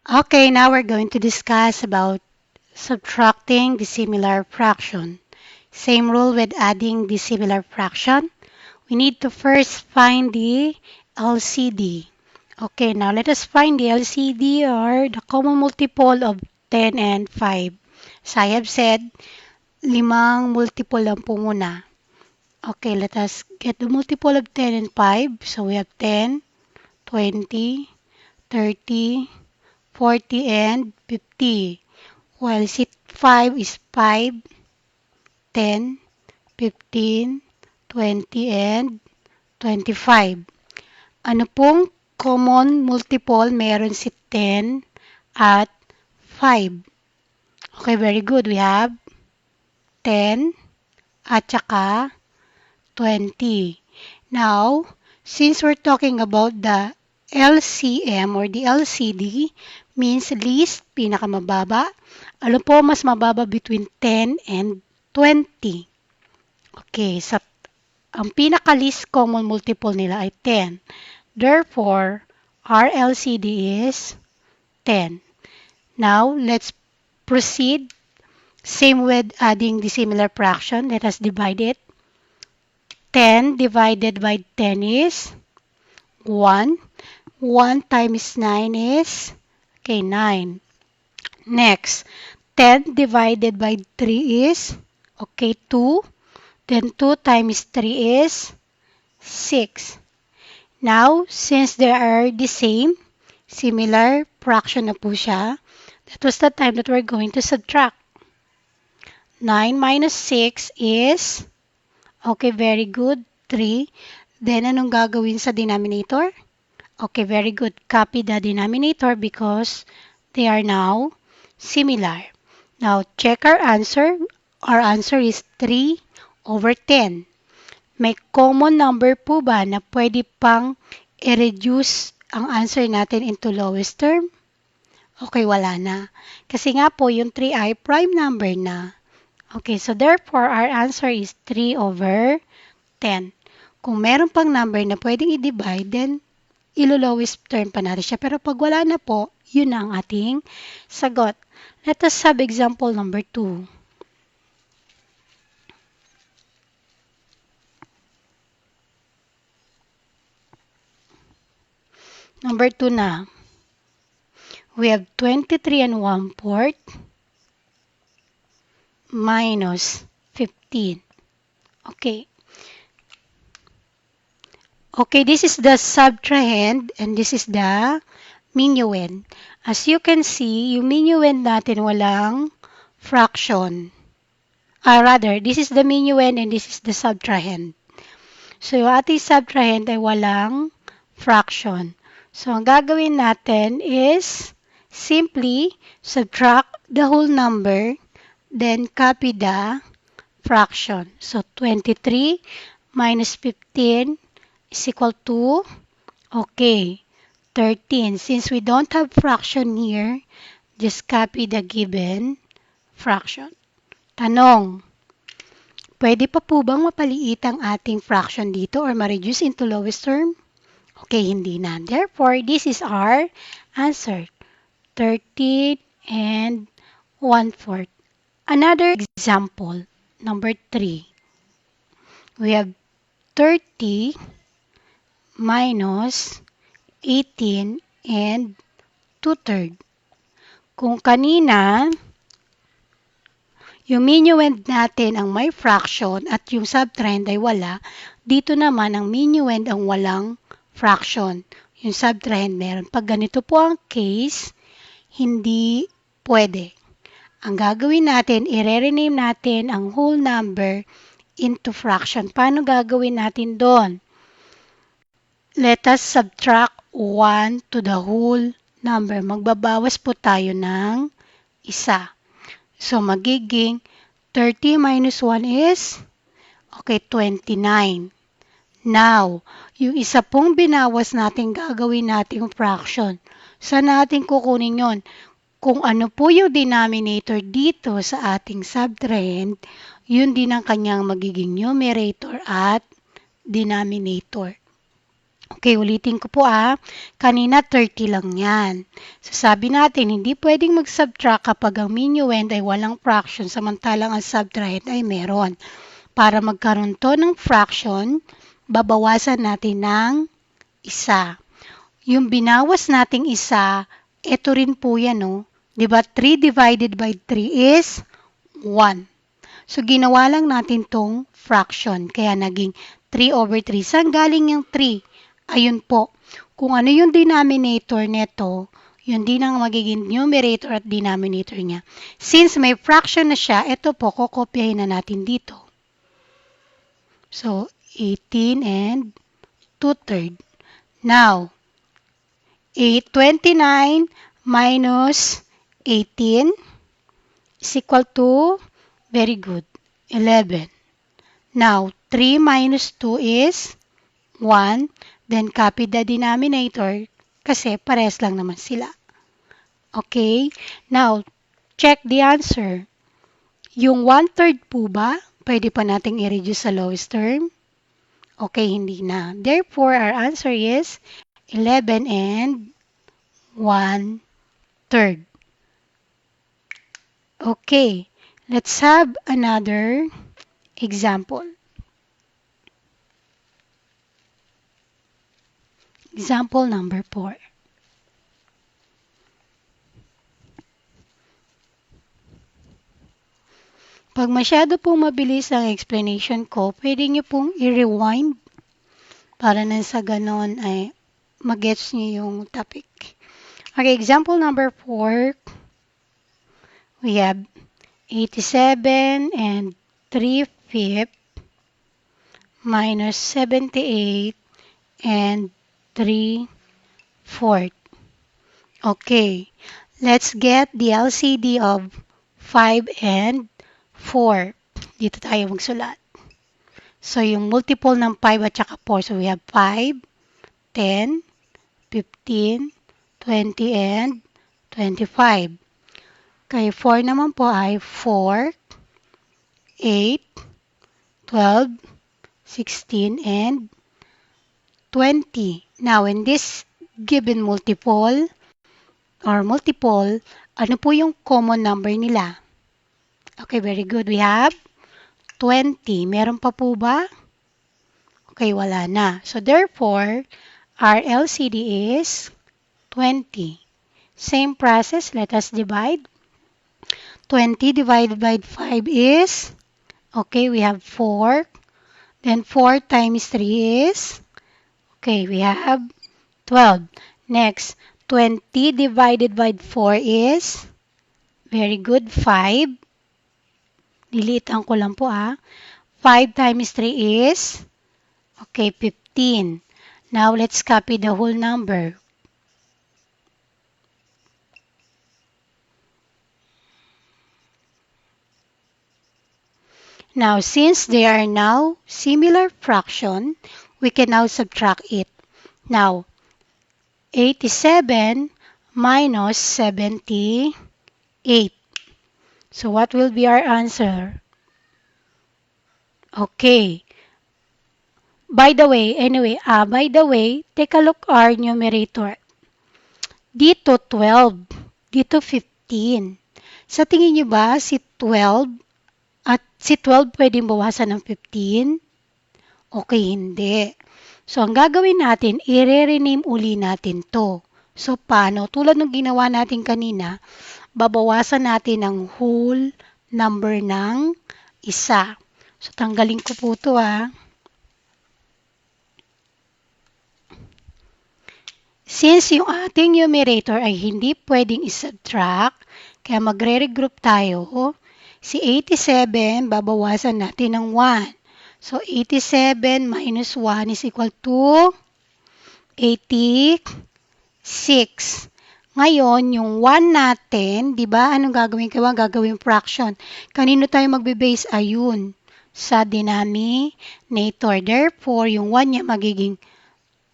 Okay, now we're going to discuss about subtracting dissimilar fraction. Same rule with adding dissimilar fraction. We need to first find the LCD. Okay, now let us find the LCD or the common multiple of 10 and 5. As I have said, limang multiple lang po muna. Okay, let us get the multiple of 10 and 5. So we have 10, 20, 30, 40, and 50. While seat 5 is 5, 10, 15, 20, and 25. Ano pong common multiple meron si 10 at 5? Okay, very good. We have 10 at saka 20. Now, since we're talking about the LCM or the LCD, means least, pinakamababa. Ano po mas mababa between 10 and 20? Okay, ang pinaka-least common multiple nila ay 10. Therefore, our LCD is 10. Now, let's proceed. Same with adding the similar fraction. Let us divide it. 10 divided by 10 is 1. 1 times 9 is, okay, 9. Next, 10 divided by 3 is, okay, 2. Then 2 times 3 is 6. Now, since they are the same, similar fraction na po siya, that was the time that we're going to subtract. 9 minus 6 is, okay, very good, 3. Then, anong gagawin sa denominator? Okay, very good. Copy the denominator because they are now similar. Now, check our answer. Our answer is 3 over 10. May common number po ba na pwede pang i-reduce ang answer natin into lowest term? Okay, wala na. Kasi nga po, yung 3 ay prime number na. Okay, so therefore, our answer is 3 over 10. Kung meron pang number na pwedeng i-divide, then ilo-lowest term pa natin siya. Pero pag wala na po, yun na ang ating sagot. Let us have example number 2. Number 2 na. We have 23 and 1/4 minus 15. Okay. Okay, this is the subtrahend and this is the minuend. As you can see, yung minuend natin walang fraction. Rather, this is the minuend and this is the subtrahend. So, yung ating subtrahend ay walang fraction. So, ang gagawin natin is simply subtract the whole number, then copy the fraction. So, 23 minus 15 is equal to, okay, 13. Since we don't have fraction here, just copy the given fraction. Tanong, pwede pa po bang mapaliit ang ating fraction dito or ma-reduce into lowest term? Okay, hindi na. Therefore, this is our answer. 13 and 1/4. Another example, number 3. We have 30 minus 18 and 2/3. Kung kanina, yung minuend natin ang may fraction at yung subtrahend ay wala, dito naman ang minuend ang walang fraction. Yung subtrahend meron. Pag ganito po ang case, hindi pwede. Ang gagawin natin, i-rename natin ang whole number into fraction. Paano gagawin natin doon? Let us subtract 1 to the whole number. Magbabawas po tayo ng isa. So, magiging 30 minus 1 is, okay, 29. Now, yung isa pong binawas natin, gagawin natin fraction. Saan natin kukunin yon? Kung ano po yung denominator dito sa ating subtrahend, yun din ang kanyang magiging numerator at denominator. Okay, ulitin ko po Kanina 30 lang yan. So sabi natin, hindi pwedeng mag-subtract kapag ang minuend ay walang fraction samantalang ang subtrahend ay meron. Para magkaroon to ng fraction, babawasan natin ng isa. Yung binawas nating isa, ito rin po yan, no? Diba 3 divided by 3 is 1. So, ginawa lang natin tong fraction. Kaya naging 3 over 3. Saan galing yung 3? Ayun po. Kung ano yung denominator nito, yun din ang magiging numerator at denominator niya. Since may fraction na siya, ito po, kokopyahin na natin dito. So, 18 and 2/3. Now, 29 minus 18 is equal to, very good, 11. Now, 3 minus 2 is 1. Then, copy the denominator kasi pares lang naman sila. Okay? Now, check the answer. Yung 1/3 po ba, pwede pa nating i-reduce sa lowest term? Okay, hindi na. Therefore, our answer is 11 and 1/3. Okay, let's have another example. Example number 4. Pag masyado pong mabilis ang explanation ko, pwede nyo pong i-rewind para na sa ganon ay mag-gets nyo yung topic. Okay, example number 4. We have 87 and 3/5 minus 78 and 3/4. Okay, let's get the LCD of 5 and 4. Dito tayo magsulat. So, yung multiple ng 5 at saka 4. So, we have 5, 10, 15, 20, and 25. Kay 4 naman po ay 4, 8, 12, 16, and 20. Now, in this given multiple, ano po yung common number nila? Okay, very good. We have 20. Meron pa po ba? Okay, wala na. So, therefore, our LCD is 20. Same process, let us divide. 20 divided by 5 is, okay, we have 4. Then 4 times 3 is, okay, we have 12. Next, 20 divided by 4 is, very good, 5. Liliitan ko lang po 5 times 3 is, okay, 15. Now, let's copy the whole number. Now, since they are now similar fraction, we can now subtract it. Now, 87 minus 78. So, what will be our answer? Okay. By the way, take a look our numerator. Dito 12, dito 15. Sa tingin nyo ba si 12 at si 12 pwedeng bawasan ng 15? Okay, hindi. So, ang gagawin natin, i-rename uli natin to. So, paano? Tulad ng ginawa natin kanina, babawasan natin ang whole number ng isa. So, tanggalin ko po to Since yung ating numerator ay hindi pwedeng isubtract, kaya magre-regroup tayo. Si 87, babawasan natin ng 1. So, 87 minus 1 is equal to 86. Ngayon, yung 1 natin, di ba, anong gagawin ko? Gagawin fraction. Kanino tayo magbe-base? Ayun, sa denominator. Therefore, yung 1 niya magiging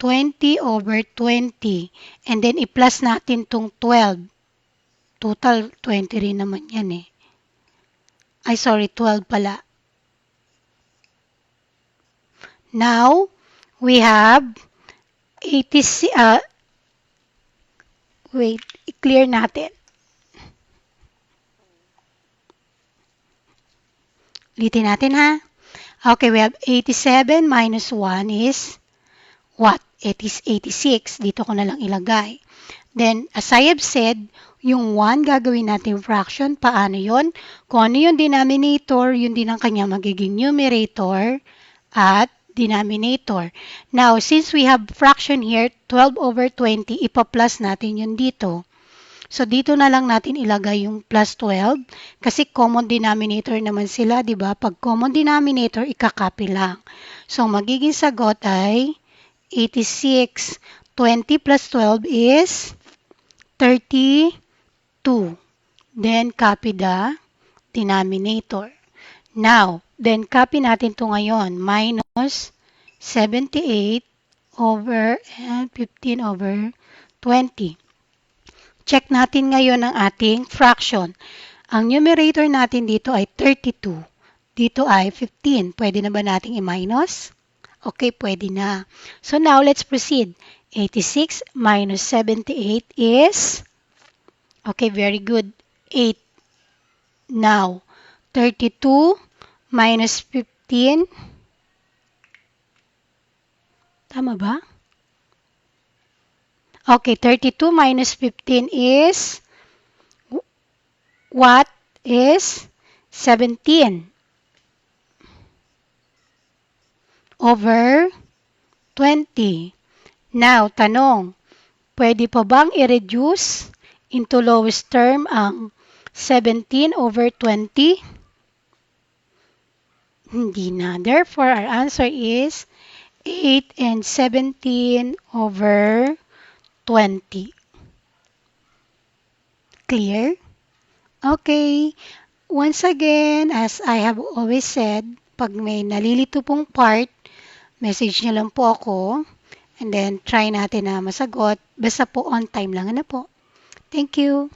20 over 20. And then, i-plus natin tong 12. Total, 20 rin naman yan Ay, sorry, 12 pala. Now, we have 80, wait, i-clear natin. Ulitin natin ha. Okay, we have 87 minus 1 is what? It is 86. Dito ko na lang ilagay. Then, as I have said, yung 1 gagawin natin fraction. Paano yon? Kung ano yung denominator, yun din ang kanya magiging numerator at denominator. Now, since we have fraction here, 12 over 20, ipa-plus natin yun dito. So, dito na lang natin ilagay yung plus 12 kasi common denominator naman sila, di ba? Pag common denominator, ikakopy lang. So, magiging sagot ay 86. 20 plus 12 is 32. Then, copy the denominator. Now, then copy natin to ngayon. Minus 78 over and 15 over 20. Check natin ngayon ang ating fraction. Ang numerator natin dito ay 32. Dito ay 15. Pwede na ba nating i-minus? Okay, pwede na. So now, let's proceed. 86 minus 78 is, okay, very good, 8. Now, 32 minus 15, tama ba? Okay, 32 minus 15 is, what is 17 over 20. Now, tanong, pwede pa bang i-reduce into lowest term ang 17 over 20? Hindi na. Therefore, our answer is 8 and 17 over 20. Clear? Okay. Once again, as I have always said, pag may nalilito pong part, message nyo lang po ako. And then, try natin na masagot. Basta po on time lang na po. Thank you.